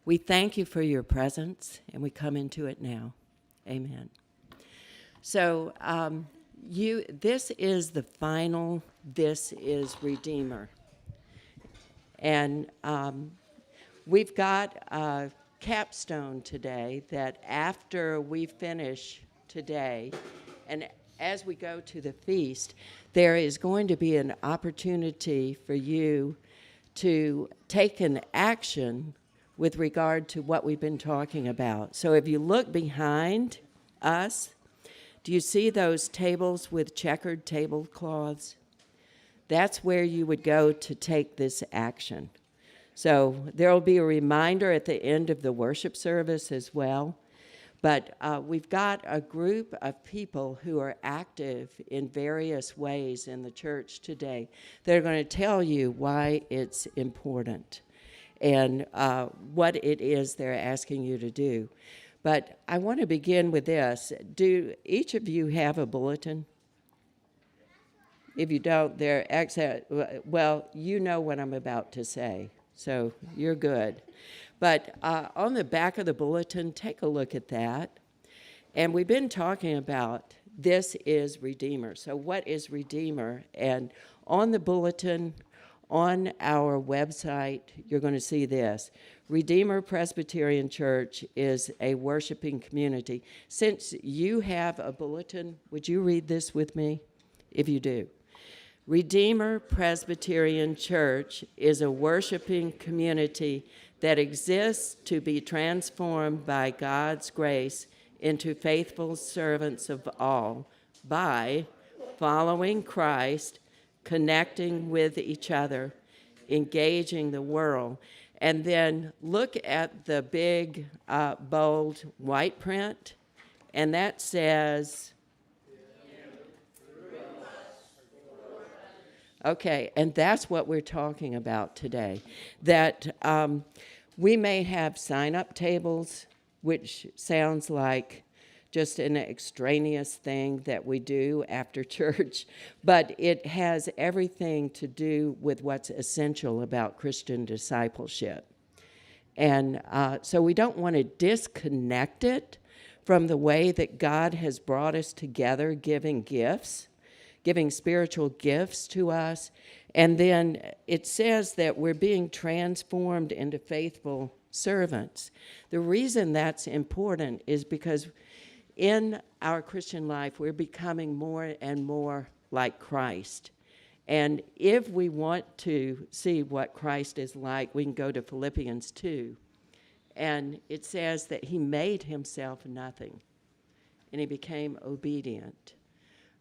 We thank you for your presence, and we come into it now. Amen. So this is the final, this is Redeemer. And we've got a capstone today that after we finish today, and as we go to the feast, there is going to be an opportunity for you to take an action with regard to what we've been talking about. So if you look behind us, do you see those tables with checkered tablecloths? That's where you would go to take this action. So there will be a reminder at the end of the worship service as well. But we've got a group of people who are active in various ways in the church today. They're going to tell you why it's important and what it is they're asking you to do. But I want to begin with this. Do each of you have a bulletin? If you don't, well, you know what I'm about to say, so you're good. But on the back of the bulletin, take a look at that. And we've been talking about this is Redeemer. So what is Redeemer? And on the bulletin, on our website, you're going to see this. Redeemer Presbyterian Church is a worshiping community. Since you have a bulletin, would you read this with me? If you do. Redeemer Presbyterian Church is a worshiping community that exists to be transformed by God's grace into faithful servants of all by following Christ, connecting with each other, engaging the world. And then look at the big, bold white print, and that says, okay, and that's what we're talking about today, that we may have sign-up tables, which sounds like just an extraneous thing that we do after church, but it has everything to do with what's essential about Christian discipleship. And so we don't want to disconnect it from the way that God has brought us together, giving spiritual gifts to us. And then it says that we're being transformed into faithful servants. The reason that's important is because in our Christian life, we're becoming more and more like Christ. And if we want to see what Christ is like, we can go to Philippians 2. And it says that he made himself nothing, and he became obedient.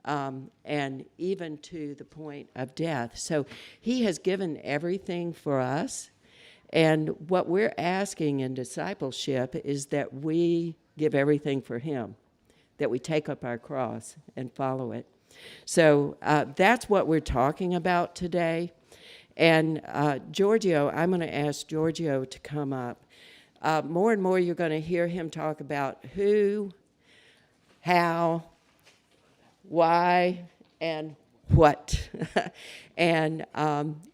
And even to the point of death. So he has given everything for us. And what we're asking in discipleship is that we give everything for him, that we take up our cross and follow it. So that's what we're talking about today. And Giorgio, I'm going to ask Giorgio to come up. More and more you're going to hear him talk about who, how, why, and what. And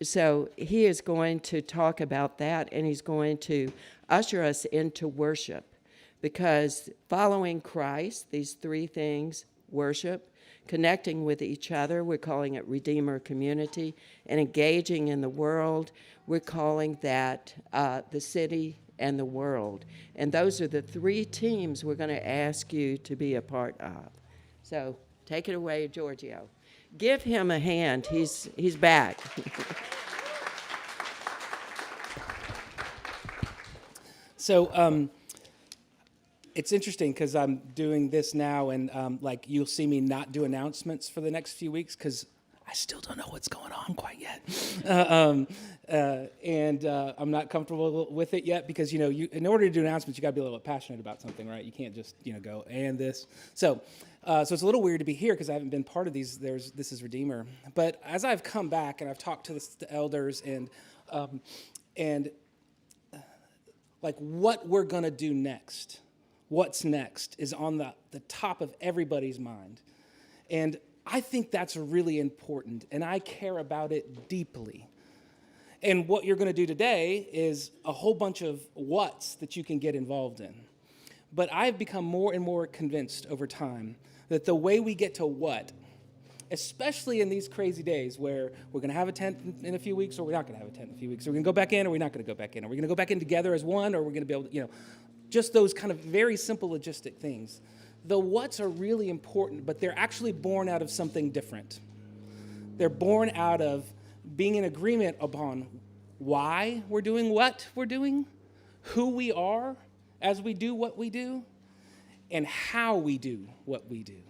so he is going to talk about that, and he's going to usher us into worship. Because following Christ, these three things, worship, connecting with each other, we're calling it Redeemer Community, and engaging in the world, we're calling that the city and the world. And those are the three teams we're going to ask you to be a part of. So take it away, Giorgio. Give him a hand. He's back. So it's interesting because I'm doing this now, and you'll see me not do announcements for the next few weeks because I still don't know what's going on quite yet, and I'm not comfortable with it yet because in order to do announcements, you got to be a little bit passionate about something, right? You can't just go and this. So it's a little weird to be here because I haven't been part of these. This is Redeemer, but as I've come back and I've talked to the elders and what we're gonna do next. What's next is on the top of everybody's mind. And I think that's really important, and I care about it deeply. And what you're going to do today is a whole bunch of what's that you can get involved in. But I've become more and more convinced over time that the way we get to what, especially in these crazy days where we're going to have a tent in a few weeks or we're not going to have a tent in a few weeks, or we're going to go back in or we're not going to go back in, or we're going to go back in together as one, or we're going to be able to, just those kind of very simple logistic things. The what's are really important, but they're actually born out of something different. They're born out of being in agreement upon why we're doing what we're doing, who we are as we do what we do, and how we do what we do.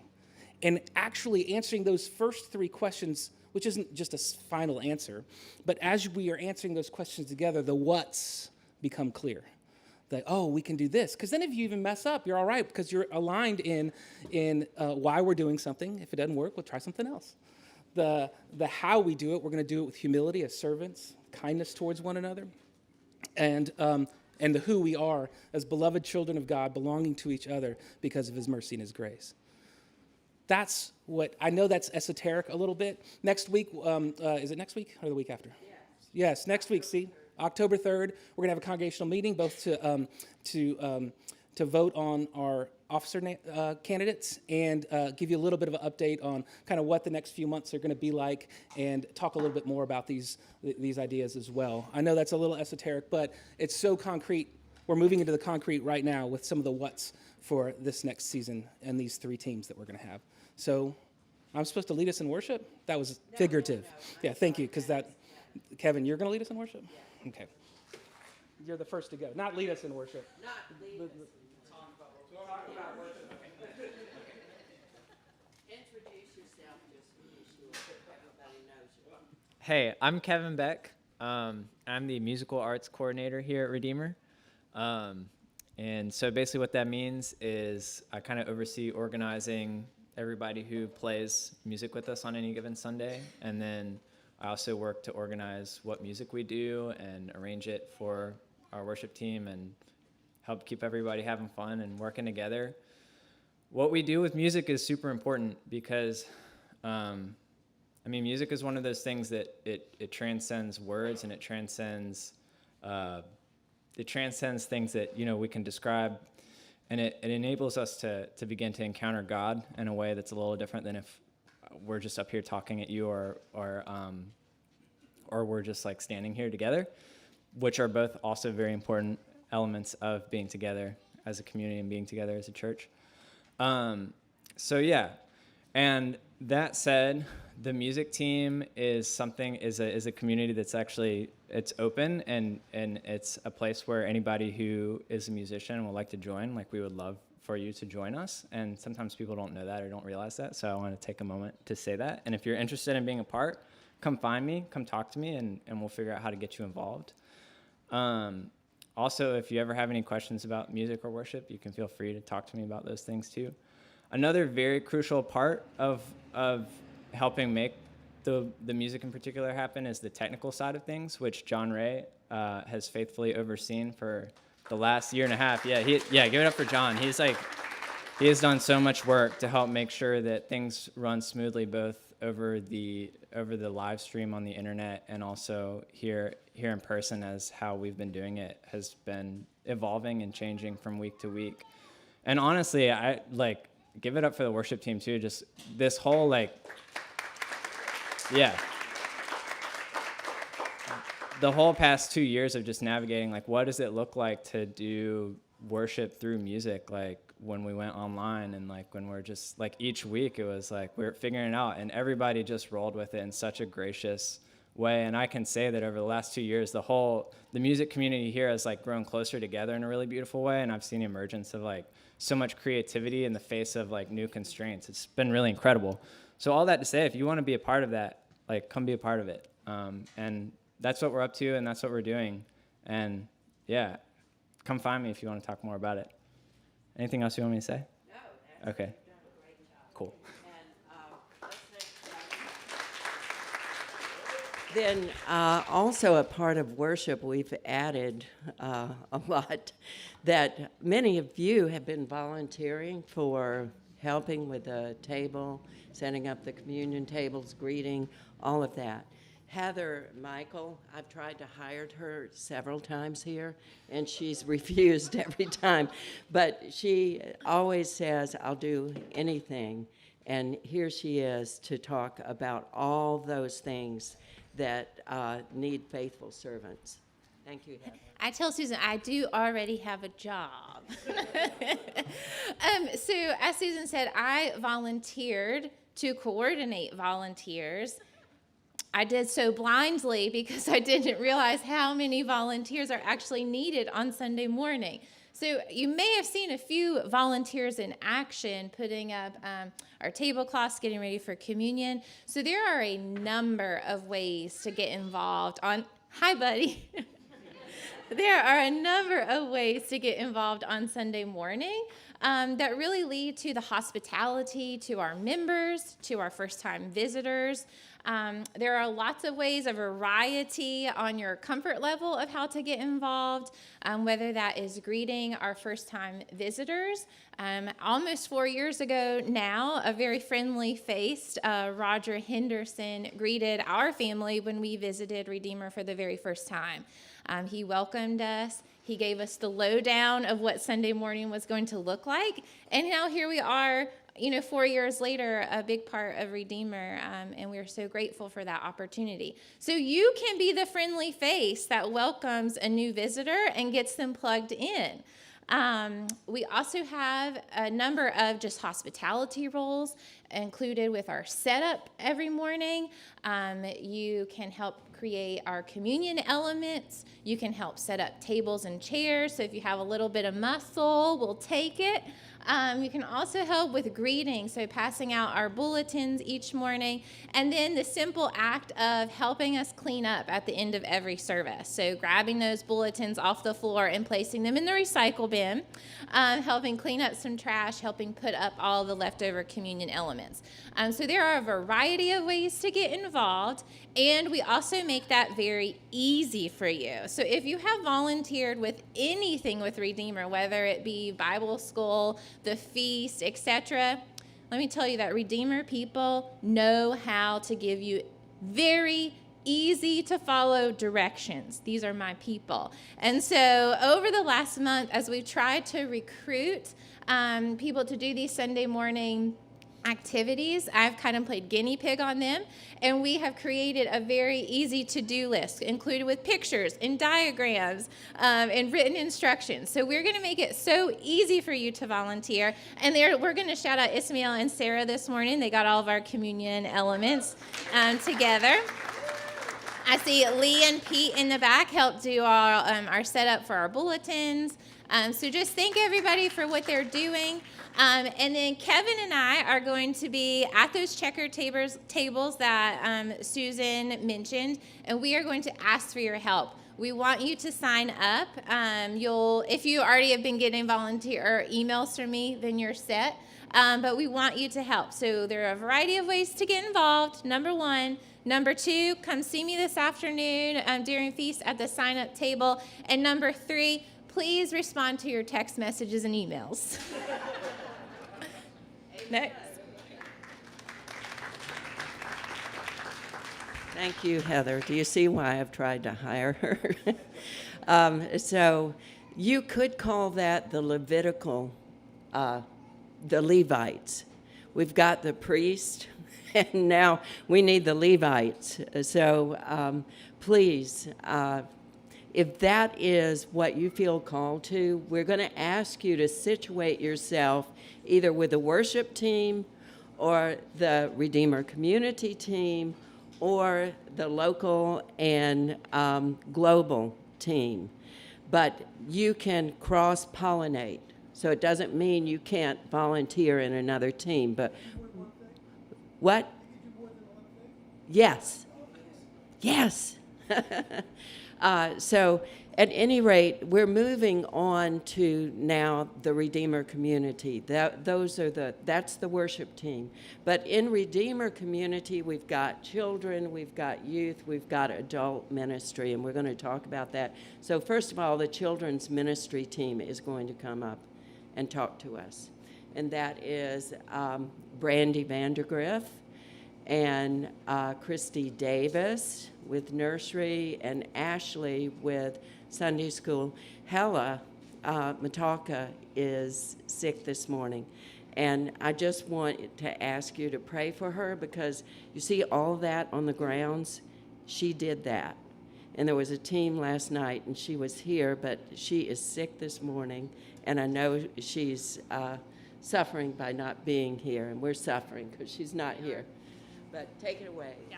And actually answering those first three questions, which isn't just a final answer, but as we are answering those questions together, the what's become clear. That, oh, we can do this. Because then if you even mess up, you're all right, because you're aligned in why we're doing something. If it doesn't work, we'll try something else. The how we do it, we're going to do it with humility as servants, kindness towards one another, and the who we are as beloved children of God, belonging to each other because of his mercy and his grace. That's what, I know that's esoteric a little bit. Next week, is it next week or the week after? Yes, next week, see? October 3rd, we're going to have a congregational meeting, both to vote on our officer candidates and give you a little bit of an update on kind of what the next few months are going to be like, and talk a little bit more about these ideas as well. I know that's a little esoteric, but it's so concrete. We're moving into the concrete right now with some of the what's for this next season and these three teams that we're going to have. So I'm supposed to lead us in worship? That was figurative. No. Yeah, thank you, because Kevin, you're going to lead us in worship? Yeah. Okay. You're the first to go. Not lead us in worship. Not lead us. Talk about worship. Okay. Introduce yourself just to be sure everybody knows you. Hey, I'm Kevin Beck. I'm the musical arts coordinator here at Redeemer. And so basically what that means is I kind of oversee organizing everybody who plays music with us on any given Sunday. And then I also work to organize what music we do and arrange it for our worship team and help keep everybody having fun and working together. What we do with music is super important because, music is one of those things that it transcends words, and it transcends things that, we can describe, and it enables us to begin to encounter God in a way that's a little different than if we're just up here talking at you or we're just like standing here together, which are both also very important elements of being together as a community and being together as a church. And that said, the music team is a community that's actually, it's open, and it's a place where anybody who is a musician and would like to join, like, we would love for you to join us. And sometimes people don't know that or don't realize that, so I want to take a moment to say that. And if you're interested in being a part, come find me, come talk to me, and we'll figure out how to get you involved. Also, if you ever have any questions about music or worship, you can feel free to talk to me about those things too. Another very crucial part of helping make the music in particular happen is the technical side of things, which John Ray has faithfully overseen for the last year and a half. Yeah, give it up for John. He has done so much work to help make sure that things run smoothly, both over the live stream on the internet and also here in person, as how we've been doing it has been evolving and changing from week to week. And honestly, I give it up for the worship team too. Just this whole the whole past 2 years of just navigating, what does it look like to do worship through music, when we went online, and when we're just each week it was we're figuring it out, and everybody just rolled with it in such a gracious way. And I can say that over the last 2 years, the music community here has grown closer together in a really beautiful way, and I've seen the emergence of so much creativity in the face of new constraints. It's been really incredible. So all that to say, if you want to be a part of that, come be a part of it. And that's what we're up to, and that's what we're doing. And yeah, come find me if you want to talk more about it. Anything else you want me to say? No. Okay. You've done a great job. Cool. And then also a part of worship, we've added a lot that many of you have been volunteering for, helping with the table, setting up the communion tables, greeting, all of that. Heather Michael, I've tried to hire her several times here, and she's refused every time. But she always says, I'll do anything. And here she is to talk about all those things that need faithful servants. Thank you, Heather. I tell Susan, I do already have a job. So as Susan said, I volunteered to coordinate volunteers. I did so blindly because I didn't realize how many volunteers are actually needed on Sunday morning. So you may have seen a few volunteers in action putting up our tablecloths, getting ready for communion. So there are a number of ways to get involved on, hi buddy. There are a number of ways to get involved on Sunday morning that really lead to the hospitality to our members, to our first-time visitors. There are lots of ways, a variety on your comfort level of how to get involved, whether that is greeting our first-time visitors. Almost 4 years ago now, a very friendly-faced Roger Henderson greeted our family when we visited Redeemer for the very first time. He welcomed us. He gave us the lowdown of what Sunday morning was going to look like. And now here we are, 4 years later, a big part of Redeemer, and we're so grateful for that opportunity. So you can be the friendly face that welcomes a new visitor and gets them plugged in. We also have a number of just hospitality roles included with our setup every morning. You can help create our communion elements. You can help set up tables and chairs. So if you have a little bit of muscle, we'll take it. You can also help with greeting, so passing out our bulletins each morning, and then the simple act of helping us clean up at the end of every service. So grabbing those bulletins off the floor and placing them in the recycle bin, helping clean up some trash, helping put up all the leftover communion elements. So there are a variety of ways to get involved, and we also make that very easy for you. So if you have volunteered with anything with Redeemer, whether it be Bible school, the feast, etc., let me tell you that Redeemer people know how to give you very easy to follow directions. These are my people. And so over the last month, as we've tried to recruit people to do these Sunday morning activities, I've kind of played guinea pig on them, and we have created a very easy to-do list included with pictures and diagrams and written instructions. So we're going to make it so easy for you to volunteer, and we're going to shout out Ismael and Sarah this morning. They got all of our communion elements together. I see Lee and Pete in the back help do our setup for our bulletins. So just thank everybody for what they're doing. And then Kevin and I are going to be at those checker tables that Susan mentioned, and we are going to ask for your help. We want you to sign up. If you already have been getting volunteer emails from me, then you're set. But we want you to help. So there are a variety of ways to get involved, number one. Number two, come see me this afternoon during feast at the sign-up table. And number three, please respond to your text messages and emails. Next. Thank you, Heather. Do you see why I've tried to hire her? So you could call that the Levitical, the Levites. We've got the priest, and now we need the Levites. So please, if that is what you feel called to, we're going to ask you to situate yourself either with the worship team or the Redeemer community team or the local and global team. But you can cross-pollinate. So it doesn't mean you can't volunteer in another team. But what? Yes. Yes. So at any rate, we're moving on to now the Redeemer community. That's the worship team. But in Redeemer community, we've got children, we've got youth, we've got adult ministry, and we're going to talk about that. So first of all, the children's ministry team is going to come up and talk to us. And that is Brandy Vandergriff and Christy Davis with nursery, and Ashley with Sunday school. Hella Mataka is sick this morning, and I just want to ask you to pray for her, because you see all that on the grounds? She did that. And there was a team last night, and she was here, but she is sick this morning, and I know she's suffering by not being here, and we're suffering because she's not here. But take it away. Yeah.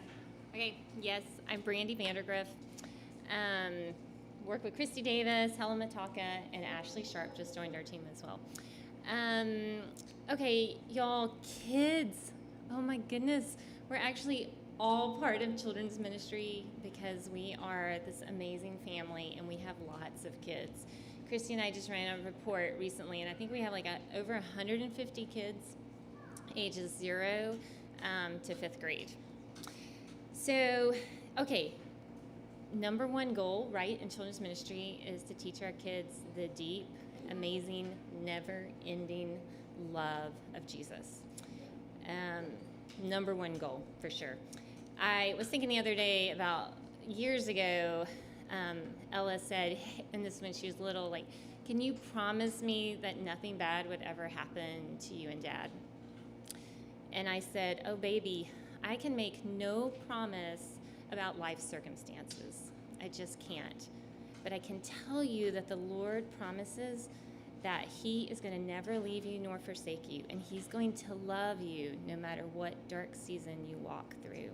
Okay. Yes, I'm Brandy Vandergriff. Work with Christy Davis, Helen Mataka, and Ashley Sharp just joined our team as well. Okay, y'all, kids. Oh my goodness, we're actually all part of children's ministry because we are this amazing family and we have lots of kids. Christy and I just ran a report recently, and I think we have over 150 kids ages 0 to 5th grade. So, okay, number one goal, right, in children's ministry is to teach our kids the deep, amazing, never-ending love of Jesus. Number one goal, for sure. I was thinking the other day about years ago, Ella said, and this when she was little, like, can you promise me that nothing bad would ever happen to you and Dad? And I said, oh, baby, I can make no promise about life circumstances. I just can't. But I can tell you that the Lord promises that he is going to never leave you nor forsake you, and he's going to love you no matter what dark season you walk through.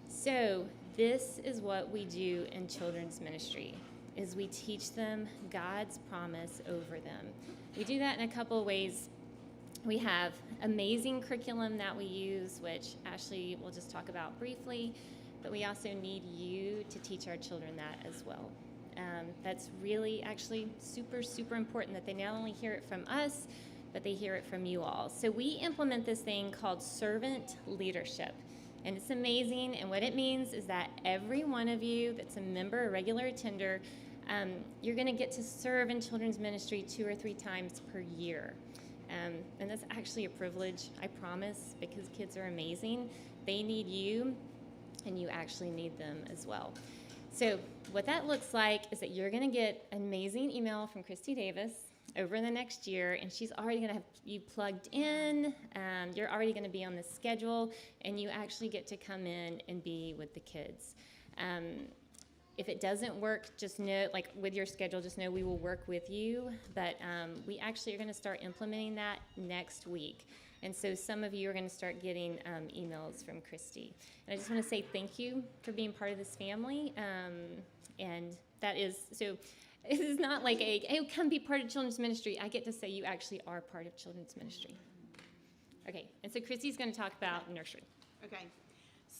So this is what we do in children's ministry, is we teach them God's promise over them. We do that in a couple of ways. We have amazing curriculum that we use, which Ashley will just talk about briefly, but we also need you to teach our children that as well. That's really actually super, super important that they not only hear it from us, but they hear it from you all. So we implement this thing called servant leadership. And it's amazing, and what it means is that every one of you that's a member, a regular attender, you're going to get to serve in children's ministry 2 or 3 times per year. And that's actually a privilege, I promise, because kids are amazing. They need you, and you actually need them as well. So what that looks like is that you're going to get an amazing email from Christy Davis over the next year, and she's already going to have you plugged in. You're already going to be on the schedule, and you actually get to come in and be with the kids. If it doesn't work, just know, like with your schedule, just know we will work with you. But we actually are going to start implementing that next week. And so some of you are going to start getting emails from Christy. And I just want to say thank you for being part of this family. And that is, so it is not like hey, come be part of children's ministry. I get to say you actually are part of children's ministry. Okay, and so Christy's going to talk about nursery. Okay.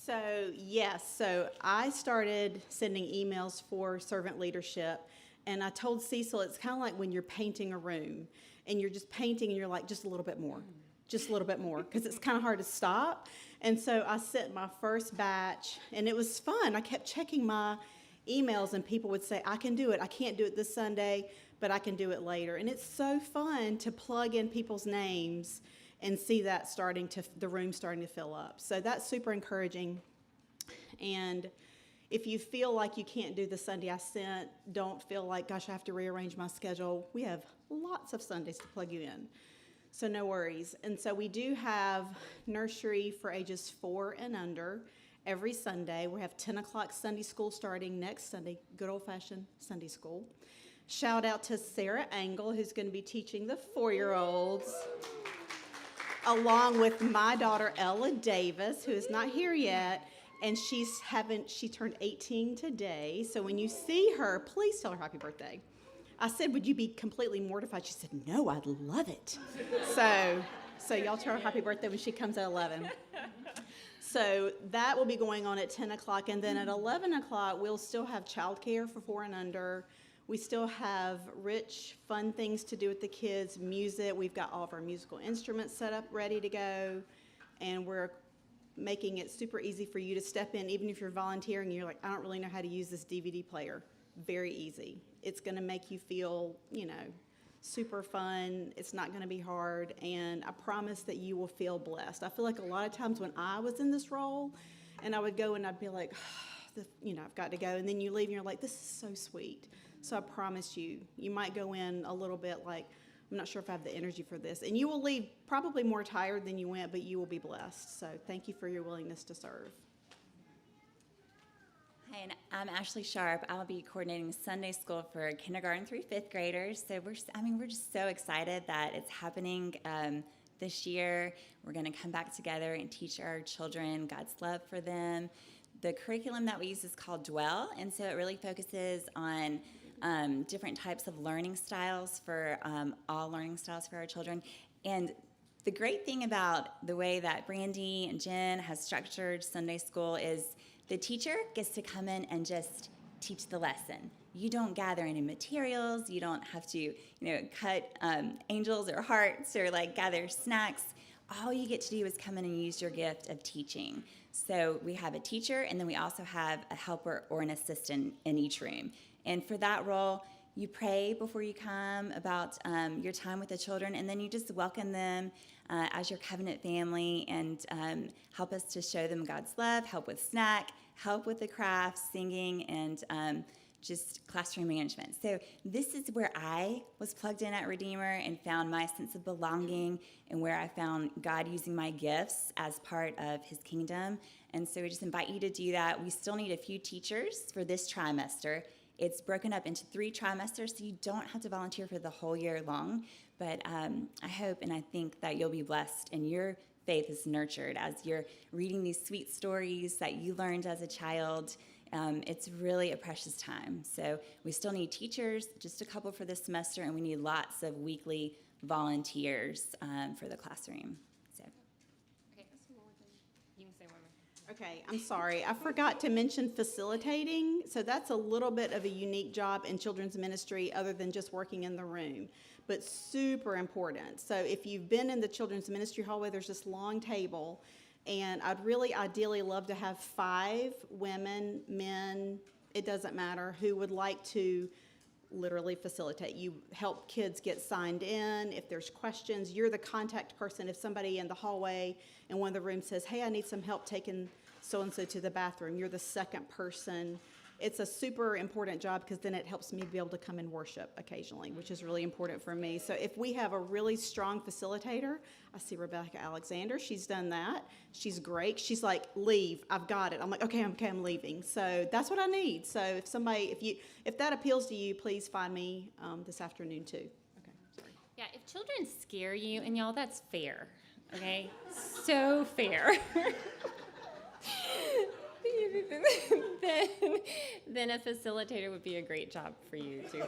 So, yes, so I started sending emails for servant leadership, and I told Cecil it's kind of like when you're painting a room, and you're just painting, and you're like, just a little bit more, because it's kind of hard to stop. And so I sent my first batch, and it was fun. I kept checking my emails, and people would say, I can do it. I can't do it this Sunday, but I can do it later. And it's so fun to plug in people's names and see that the room starting to fill up. So that's super encouraging. And if you feel like you can't do the Sunday I sent, don't feel like, gosh, I have to rearrange my schedule. We have lots of Sundays to plug you in. So no worries. And so we do have nursery for ages 4 and under every Sunday. We have 10 o'clock Sunday school starting next Sunday, good old-fashioned Sunday school. Shout out to Sarah Angle, who's going to be teaching the 4-year-olds. Along with my daughter, Ella Davis, who is not here yet, and she turned 18 today. So when you see her, please tell her happy birthday. I said, would you be completely mortified? She said, no, I'd love it. So y'all tell her happy birthday when she comes at 11. So that will be going on at 10 o'clock. And then at 11 o'clock, we'll still have childcare for 4 and under. We still have rich, fun things to do with the kids, music. We've got all of our musical instruments set up, ready to go. And we're making it super easy for you to step in, even if you're volunteering and you're like, I don't really know how to use this DVD player. Very easy. It's going to make you feel, super fun. It's not going to be hard, and I promise that you will feel blessed. I feel like a lot of times when I was in this role, and I would go and I'd be like, I've got to go, and then you leave and you're like, this is so sweet. So I promise you, you might go in a little bit like, I'm not sure if I have the energy for this, and you will leave probably more tired than you went, but you will be blessed. So thank you for your willingness to serve. Hi, and I'm Ashley Sharp. I'll be coordinating Sunday school for kindergarten through fifth graders. So we're just so excited that it's happening this year. We're going to come back together and teach our children God's love for them. The curriculum that we use is called Dwell, and so it really focuses on different types of learning styles for all learning styles for our children. And the great thing about the way that Brandy and Jen has structured Sunday school is the teacher gets to come in and just teach the lesson. You don't gather any materials. You don't have to, cut angels or hearts or gather snacks. All you get to do is come in and use your gift of teaching. So we have a teacher, and then we also have a helper or an assistant in each room. And for that role, you pray before you come about your time with the children, and then you just welcome them as your covenant family and help us to show them God's love, help with snack, help with the crafts, singing, and just classroom management. So this is where I was plugged in at Redeemer and found my sense of belonging, and where I found God using my gifts as part of his kingdom. And so we just invite you to do that. We still need a few teachers for this trimester. It's broken up into 3 trimesters, so you don't have to volunteer for the whole year long. But I hope and I think that you'll be blessed and your faith is nurtured as you're reading these sweet stories that you learned as a child. It's really a precious time. So we still need teachers, just a couple for this semester, and we need lots of weekly volunteers for the classroom. So. Okay, you can say one more. Okay, I'm sorry. I forgot to mention facilitating. So that's a little bit of a unique job in children's ministry other than just working in the room, but super important. So if you've been in the children's ministry hallway, there's this long table, and I'd really ideally love to have 5 women, men, it doesn't matter, who would like to literally facilitate. You help kids get signed in. If there's questions, you're the contact person. If somebody in the hallway in one of the rooms says, hey, I need some help taking so-and-so to the bathroom, you're the second person. It's a super important job because then it helps me be able to come and worship occasionally, which is really important for me. So if we have a really strong facilitator, I see Rebecca Alexander, she's done that. She's great. She's like, leave, I've got it. I'm like, okay, I'm leaving. So that's what I need. So if that appeals to you, please find me this afternoon too. Okay, sorry. Yeah, if children scare you, and y'all, that's fair, okay? So fair. then a facilitator would be a great job for you too.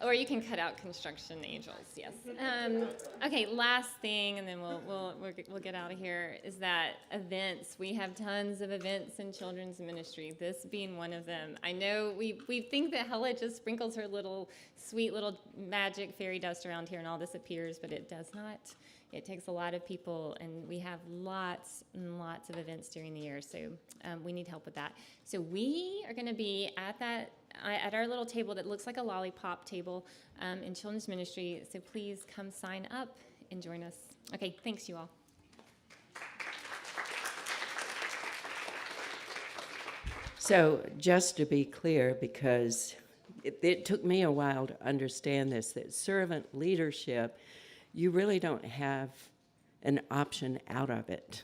Or you can cut out construction angels. Yes. Okay. Last thing, and then we'll get out of here. Is that events? We have tons of events in children's ministry. This being one of them. I know we think that Hella just sprinkles her little sweet little magic fairy dust around here and all this appears, but it does not. It takes a lot of people, and we have lots and lots of events during the year, so we need help with that. So we are going to be at our little table that looks like a lollipop table in children's ministry, so please come sign up and join us. Okay, thanks you all. So just to be clear, because it took me a while to understand this, that servant leadership, you really don't have an option out of it.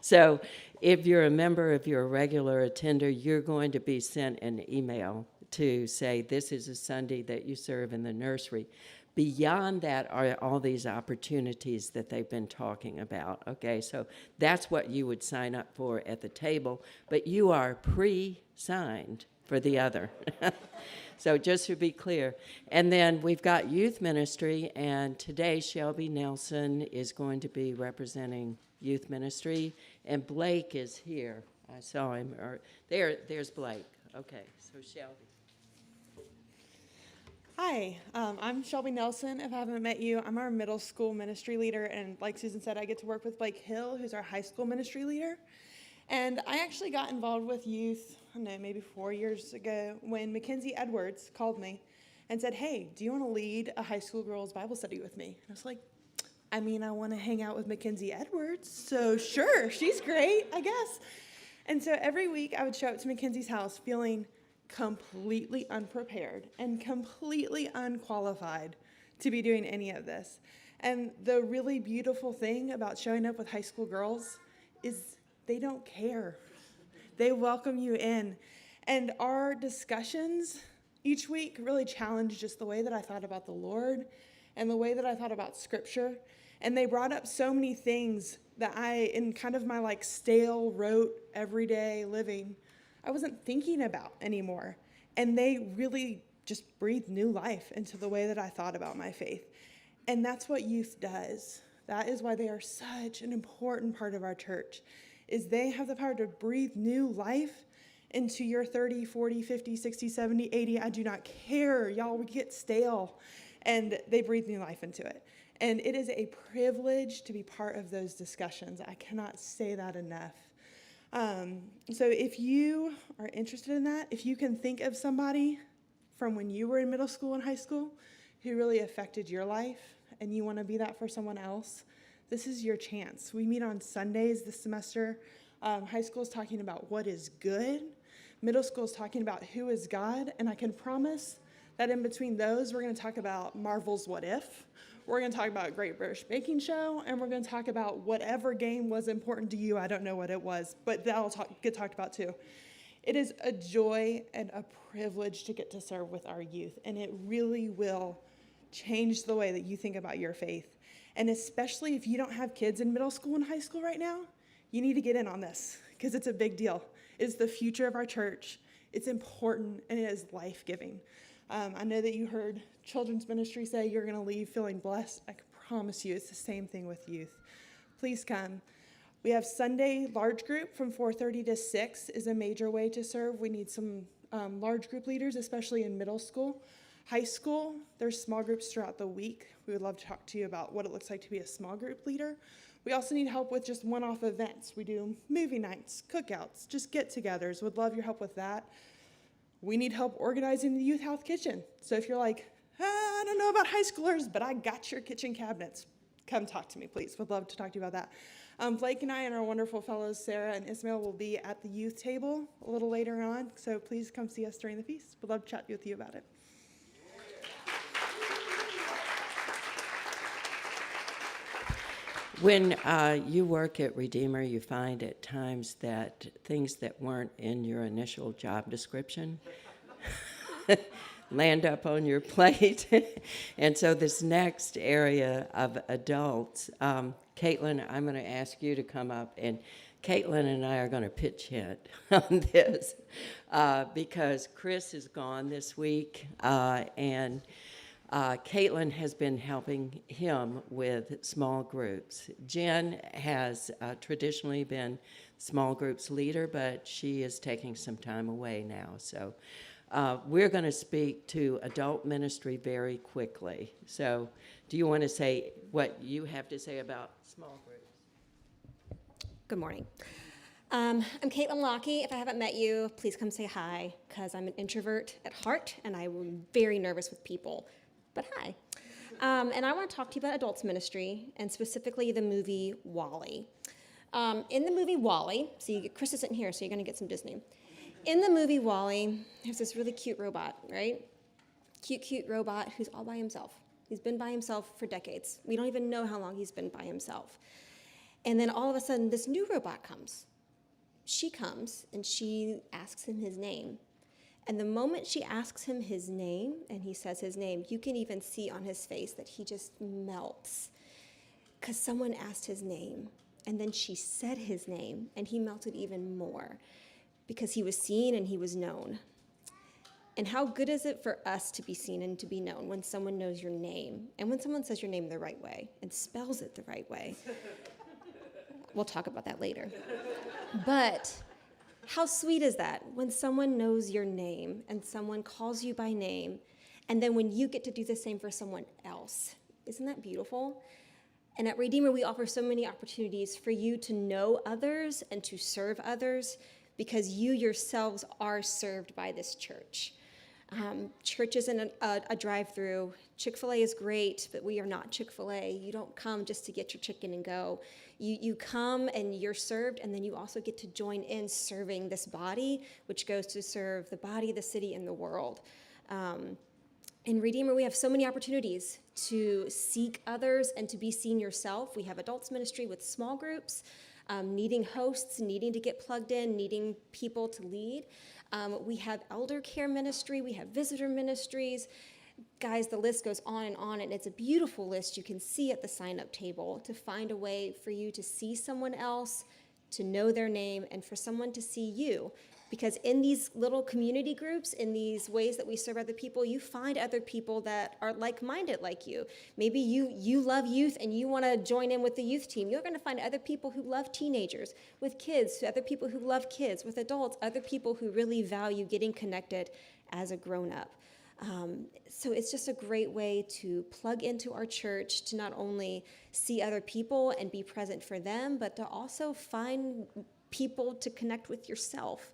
So if you're a member, if you're a regular attender, you're going to be sent an email to say this is a Sunday that you serve in the nursery. Beyond that are all these opportunities that they've been talking about, okay? So that's what you would sign up for at the table, but you are pre-signed for the other. So just to be clear. And then we've got youth ministry, and today Shelby Nelson is going to be representing youth ministry, and Blake is here. I saw him. There's Blake. Okay, so Shelby. Hi, I'm Shelby Nelson. If I haven't met you, I'm our middle school ministry leader, and like Susan said, I get to work with Blake Hill, who's our high school ministry leader. And I actually got involved with youth don't know, maybe 4 years ago when Mackenzie Edwards called me and said, hey, do you want to lead a high school girls Bible study with me? And I was like, I mean, I want to hang out with Mackenzie Edwards, so sure, she's great, I guess. And so every week I would show up to Mackenzie's house feeling completely unprepared and completely unqualified to be doing any of this. And the really beautiful thing about showing up with high school girls is they don't care. They welcome you in. And our discussions each week really challenged just the way that I thought about the Lord and the way that I thought about Scripture. And they brought up so many things that I, in kind of my like stale, rote, everyday living, I wasn't thinking about anymore. And they really just breathed new life into the way that I thought about my faith. And that's what youth does. That is why they are such an important part of our church, is they have the power to breathe new life into your 30, 40, 50, 60, 70, 80. I do not care. Y'all, we get stale. And they breathe new life into it. And it is a privilege to be part of those discussions. I cannot say that enough. So if you are interested in that, if you can think of somebody from when you were in middle school and high school who really affected your life and you want to be that for someone else, this is your chance. We meet on Sundays this semester. High school is talking about what is good. Middle school is talking about who is God. And I can promise that in between those, we're going to talk about Marvel's What If. We're going to talk about Great British Baking Show, and we're going to talk about whatever game was important to you. I don't know what it was, but that'll get talked about too. It is a joy and a privilege to get to serve with our youth, and it really will change the way that you think about your faith. And especially if you don't have kids in middle school and high school right now, you need to get in on this because it's a big deal. It's the future of our church. It's important, and it is life-giving. I know that you heard children's ministry say you're going to leave feeling blessed. I can promise you it's the same thing with youth. Please come. We have Sunday large group from 4:30 to 6 is a major way to serve. We need some large group leaders, especially in middle school. High school, there's small groups throughout the week. We would love to talk to you about what it looks like to be a small group leader. We also need help with just one-off events. We do movie nights, cookouts, just get-togethers. Would love your help with that. We need help organizing the youth health kitchen. So if you're like, I don't know about high schoolers, but I got your kitchen cabinets, come talk to me, please. Would love to talk to you about that. Blake and I and our wonderful fellows, Sarah and Ismail, will be at the youth table a little later on. So please come see us during the feast. Would love to chat with you about it. When you work at Redeemer, you find at times that things that weren't in your initial job description land up on your plate. And so this next area of adults, Caitlin, I'm going to ask you to come up, and Caitlin and I are going to pitch hit on this because Chris is gone this week, and Caitlin has been helping him with small groups. Jen has traditionally been small groups leader, but she is taking some time away now. So we're going to speak to adult ministry very quickly. So do you want to say what you have to say about small groups? Good morning. I'm Caitlin Lockie. If I haven't met you, please come say hi, because I'm an introvert at heart, and I'm very nervous with people. But hi. And I want to talk to you about adults ministry, and specifically the movie WALL-E. In the movie WALL-E, Chris isn't here, so you're going to get some Disney. In the movie WALL-E, there's this really cute robot, right? Cute robot who's all by himself. He's been by himself for decades. We don't even know how long he's been by himself. And then all of a sudden, this new robot comes. She comes, and she asks him his name. And the moment she asks him his name, and he says his name, you can even see on his face that he just melts. Because someone asked his name, and then she said his name, and he melted even more. Because he was seen and he was known. And how good is it for us to be seen and to be known when someone knows your name, and when someone says your name the right way, and spells it the right way. We'll talk about that later. But how sweet is that when someone knows your name and someone calls you by name, and then when you get to do the same for someone else? Isn't that beautiful? And at Redeemer, we offer so many opportunities for you to know others and to serve others because you yourselves are served by this church. Church isn't a drive-through. Chick-fil-A is great, but we are not Chick-fil-A. You don't come just to get your chicken and go. You come and you're served, and then you also get to join in serving this body, which goes to serve the body, the city, and the world. In Redeemer, we have so many opportunities to seek others and to be seen yourself. We have adults ministry with small groups, needing hosts, needing to get plugged in, needing people to lead. We have elder care ministry. We have visitor ministries. Guys, the list goes on, and it's a beautiful list you can see at the sign-up table to find a way for you to see someone else, to know their name, and for someone to see you. Because in these little community groups, in these ways that we serve other people, you find other people that are like-minded like you. Maybe you love youth and you want to join in with the youth team. You're going to find other people who love teenagers, with kids, other people who love kids, with adults, other people who really value getting connected as a grown-up. So it's just a great way to plug into our church, to not only see other people and be present for them, but to also find people to connect with yourself.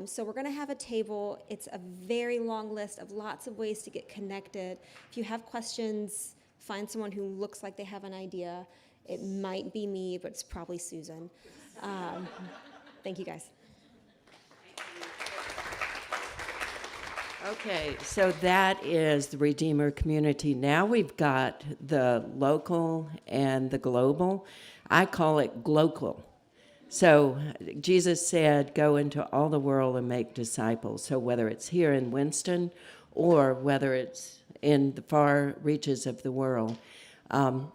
So we're going to have a table. It's a very long list of lots of ways to get connected. If you have questions, find someone who looks like they have an idea. It might be me, but it's probably Susan. Thank you, guys. Okay, so that is the Redeemer community. Now we've got the local and the global. I call it glocal. So Jesus said, go into all the world and make disciples. So whether it's here in Winston or whether it's in the far reaches of the world,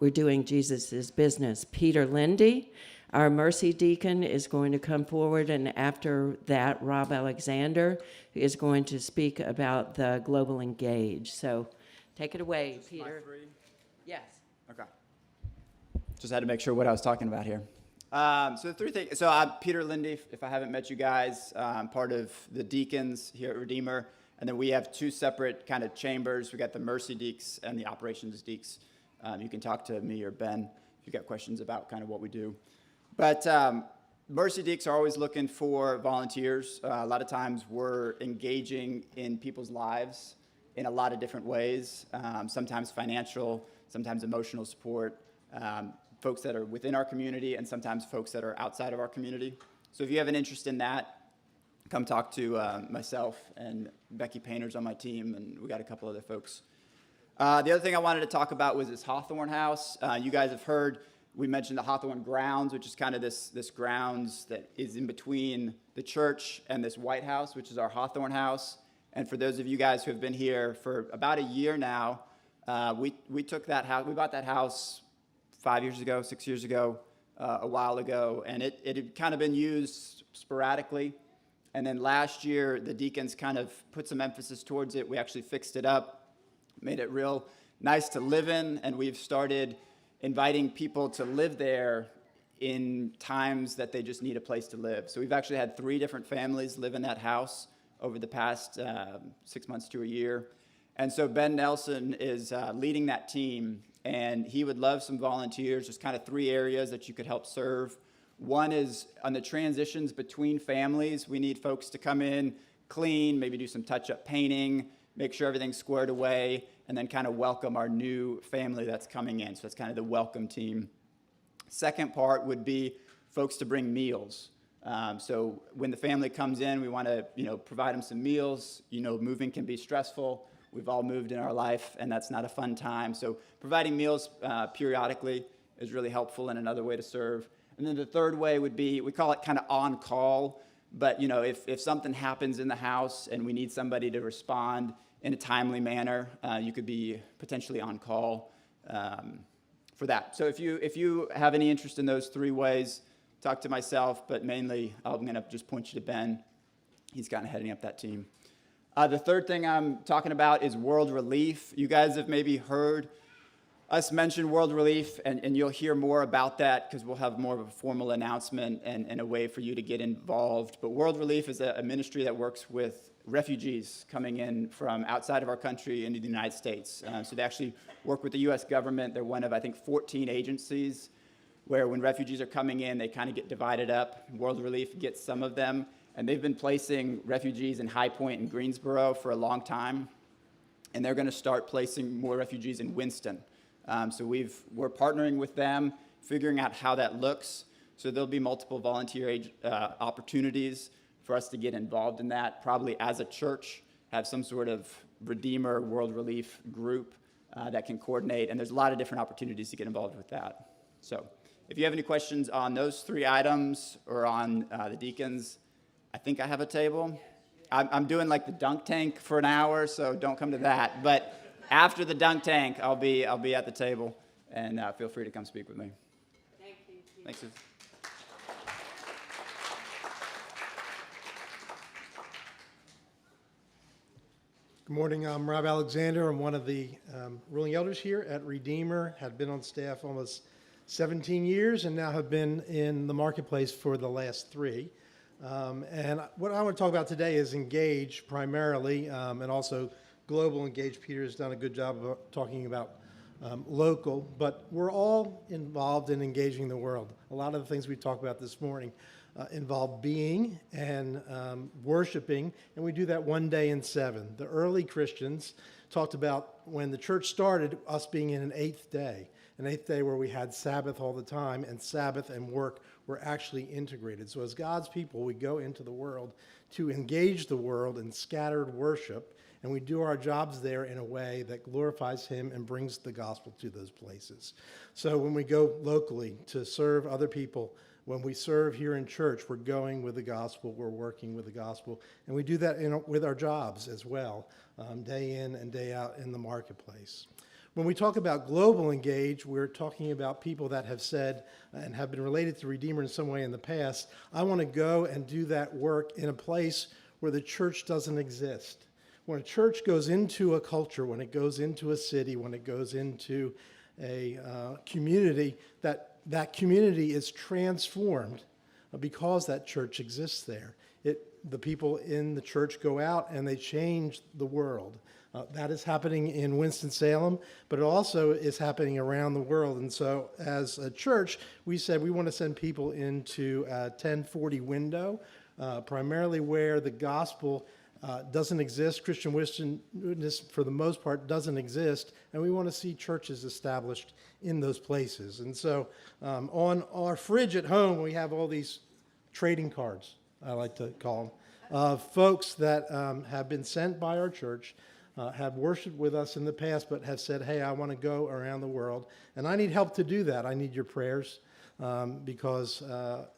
we're doing Jesus' business. Peter Lindy, our mercy deacon, is going to come forward, and after that, Rob Alexander is going to speak about the Global Engage. So take it away, Peter. Yes. Okay. Just had to make sure what I was talking about here. So the three things. So I'm Peter Lindy. If I haven't met you guys, I'm part of the deacons here at Redeemer, and then we have two separate kind of chambers. We got the Mercy Deeks and the Operations Deeks. You can talk to me or Ben if you got questions about kind of what we do. But Mercy Deeks are always looking for volunteers. A lot of times we're engaging in people's lives in a lot of different ways. Sometimes financial, sometimes emotional support. Folks that are within our community, and sometimes folks that are outside of our community. So if you have an interest in that, come talk to myself and Becky Painter's on my team, and we got a couple other folks. The other thing I wanted to talk about was this Hawthorne House. You guys have heard, we mentioned the Hawthorne grounds, which is kind of this grounds that is in between the church and this White House, which is our Hawthorne House. And for those of you guys who have been here for about a year now, we took that house, we bought that house 5 years ago, 6 years ago, a while ago, and it had kind of been used sporadically. And then last year, the deacons kind of put some emphasis towards it. We actually fixed it up, made it real nice to live in, and we've started inviting people to live there in times that they just need a place to live. So we've actually had 3 different families live in that house over the past 6 months to a year. And so Ben Nelson is leading that team, and he would love some volunteers. There's kind of 3 areas that you could help serve. One is on the transitions between families. We need folks to come in, clean, maybe do some touch-up painting, make sure everything's squared away, and then kind of welcome our new family that's coming in. So that's kind of the welcome team. Second part would be folks to bring meals. So when the family comes in, we want to, provide them some meals. Moving can be stressful. We've all moved in our life, and that's not a fun time. So providing meals periodically is really helpful and another way to serve. And then the third way would be, we call it kind of on call. But, if something happens in the house and we need somebody to respond in a timely manner, you could be potentially on call for that. So if you have any interest in those 3 ways, talk to myself, but mainly I'm going to just point you to Ben. He's kind of heading up that team. The third thing I'm talking about is World Relief. You guys have maybe heard us mention World Relief, and you'll hear more about that because we'll have more of a formal announcement and a way for you to get involved. But World Relief is a ministry that works with refugees coming in from outside of our country into the United States. So they actually work with the U.S. government. They're one of, I think, 14 agencies where when refugees are coming in, they kind of get divided up. World Relief gets some of them, and they've been placing refugees in High Point and Greensboro for a long time, and they're going to start placing more refugees in Winston. So we're partnering with them, figuring out how that looks. So there'll be multiple volunteer opportunities for us to get involved in that, probably as a church, have some sort of Redeemer World Relief group that can coordinate, and there's a lot of different opportunities to get involved with that. So if you have any questions on those 3 items or on the deacons, I think I have a table. I'm doing like the dunk tank for an hour, so don't come to that. But after the dunk tank, I'll be at the table, and feel free to come speak with me. Thank you. Thanks, Susan. Good morning. I'm Rob Alexander. I'm one of the ruling elders here at Redeemer. Had been on staff almost 17 years and now have been in the marketplace for the last 3. And what I want to talk about today is Engage primarily, and also Global Engage. Peter has done a good job of talking about local, but we're all involved in engaging the world. A lot of the things we talked about this morning involve being and worshiping, and we do that one day in 7. The early Christians talked about when the church started, us being in an 8th day where we had Sabbath all the time, and Sabbath and work were actually integrated. So as God's people, we go into the world to engage the world in scattered worship, and we do our jobs there in a way that glorifies Him and brings the gospel to those places. So when we go locally to serve other people, when we serve here in church, we're going with the gospel, we're working with the gospel, and we do that with our jobs as well, day in and day out in the marketplace. When we talk about global engage, we're talking about people that have said and have been related to Redeemer in some way in the past, I want to go and do that work in a place where the church doesn't exist. When a church goes into a culture, when it goes into a city, when it goes into a community, that community is transformed because that church exists there. The people in the church go out and they change the world. That is happening in Winston-Salem, but it also is happening around the world. And so as a church, we said we want to send people into a 1040 window, primarily where the gospel doesn't exist. Christian witness, for the most part, doesn't exist, and we want to see churches established in those places. And so on our fridge at home, we have all these trading cards, I like to call them, of folks that have been sent by our church, have worshiped with us in the past, but have said, hey, I want to go around the world, and I need help to do that. I need your prayers because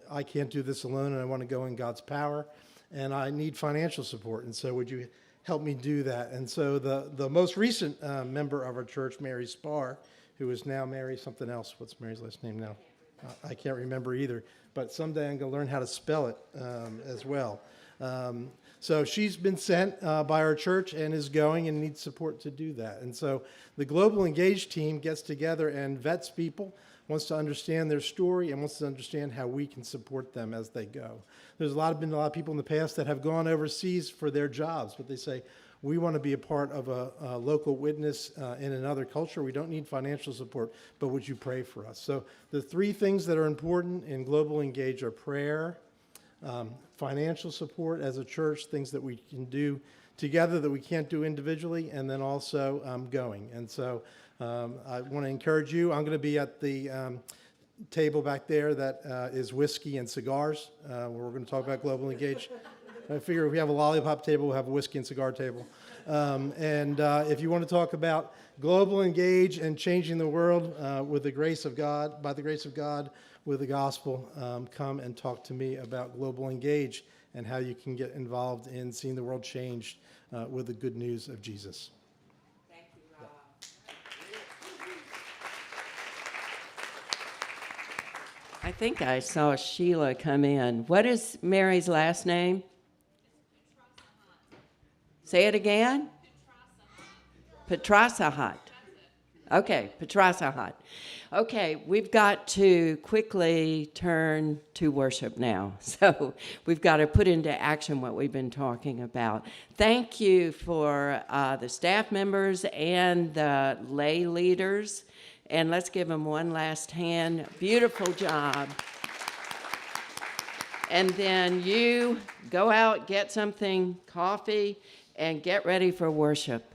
I can't do this alone, and I want to go in God's power. And I need financial support, and so would you help me do that? And so the most recent member of our church, Mary Spar, who is now Mary something else. What's Mary's last name now? I can't remember either, but someday I'm going to learn how to spell it as well. So she's been sent by our church and is going and needs support to do that. And so the Global Engage team gets together and vets people, wants to understand their story, and wants to understand how we can support them as they go. There's been a lot of people in the past that have gone overseas for their jobs, but they say, we want to be a part of a local witness in another culture. We don't need financial support, but would you pray for us? So the 3 things that are important in Global Engage are prayer, financial support as a church, things that we can do together that we can't do individually, and then also going. And so I want to encourage you. I'm going to be at the table back there that is whiskey and cigars, where we're going to talk about Global Engage. I figure if we have a lollipop table, we'll have a whiskey and cigar table. And if you want to talk about Global Engage and changing the world with the grace of God, by the grace of God, with the gospel, come and talk to me about Global Engage and how you can get involved in seeing the world changed with the good news of Jesus. Thank you, Rob. I think I saw Sheila come in. What is Mary's last name? Say it again. Petrasahat. Okay, Petrasahat. Okay, we've got to quickly turn to worship now. So we've got to put into action what we've been talking about. Thank you for the staff members and the lay leaders. And let's give them one last hand. Beautiful job. And then you go out, get something, coffee, and get ready for worship.